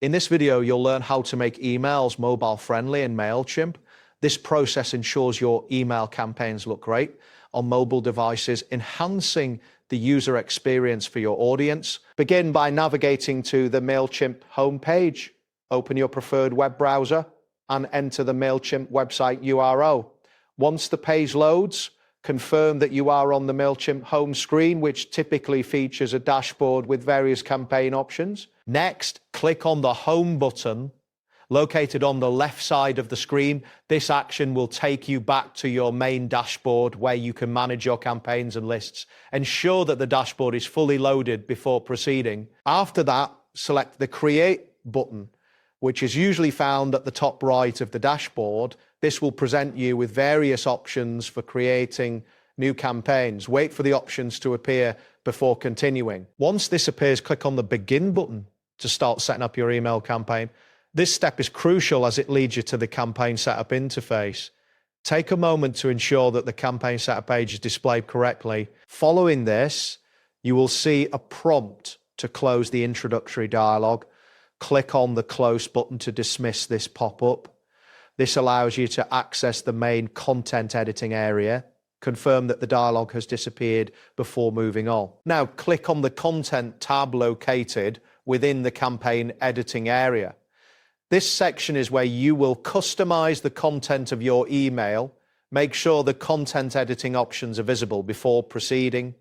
In this video, you'll learn how to make emails mobile friendly in Mailchimp. This process ensures your email campaigns look great on mobile devices, enhancing the user experience for your audience. Begin by navigating to the Mailchimp homepage. Open your preferred web browser and enter the Mailchimp website URL. Once the page loads, confirm that you are on the Mailchimp home screen, which typically features a dashboard with various campaign options. Next, click on the Home button located on the left side of the screen. This action will take you back to your main dashboard where you can manage your campaigns and lists. Ensure that the dashboard is fully loaded before proceeding. After that, select the Create button, which is usually found at the top right of the dashboard. This will present you with various options for creating new campaigns. Wait for the options to appear before continuing. Once this appears, click on the Begin button to start setting up your email campaign. This step is crucial as it leads you to the campaign setup interface. Take a moment to ensure that the campaign setup page is displayed correctly. Following this, you will see a prompt to close the introductory dialog. Click on the Close button to dismiss this pop-up. This allows you to access the main content editing area. Confirm that the dialog has disappeared before moving on. Now click on the Content tab located within the campaign editing area. This section is where you will customize the content of your email. Make sure the content editing options are visible before proceeding.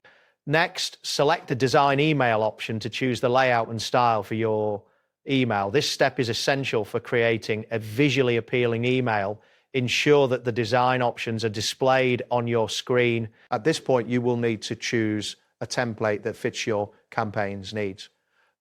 Next, select the Design Email option to choose the layout and style for your email. This step is essential for creating a visually appealing email. Ensure that the design options are displayed on your screen. At this point, you will need to choose a template that fits your campaign's needs.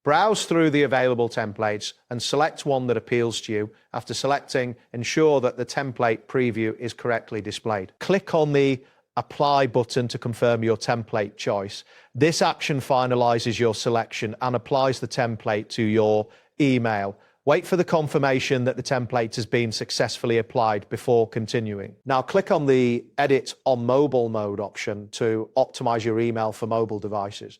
Browse through the available templates and select one that appeals to you. After selecting, ensure that the template preview is correctly displayed. Click on the Apply button to confirm your template choice. This action finalizes your selection and applies the template to your email. Wait for the confirmation that the template has been successfully applied before continuing. Now click on the Edit on Mobile Mode option to optimize your email for mobile devices.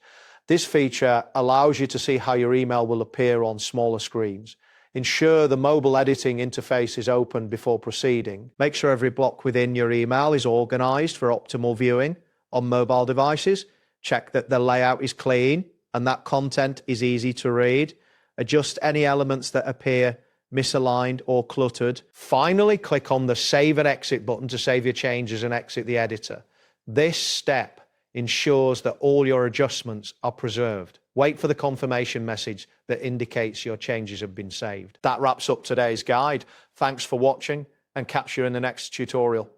This feature allows you to see how your email will appear on smaller screens. Ensure the mobile editing interface is open before proceeding. Make sure every block within your email is organized for optimal viewing on mobile devices. Check that the layout is clean and that content is easy to read. Adjust any elements that appear misaligned or cluttered. Finally, click on the Save and Exit button to save your changes and exit the editor. This step ensures that all your adjustments are preserved. Wait for the confirmation message that indicates your changes have been saved. That wraps up today's guide. Thanks for watching and catch you in the next tutorial.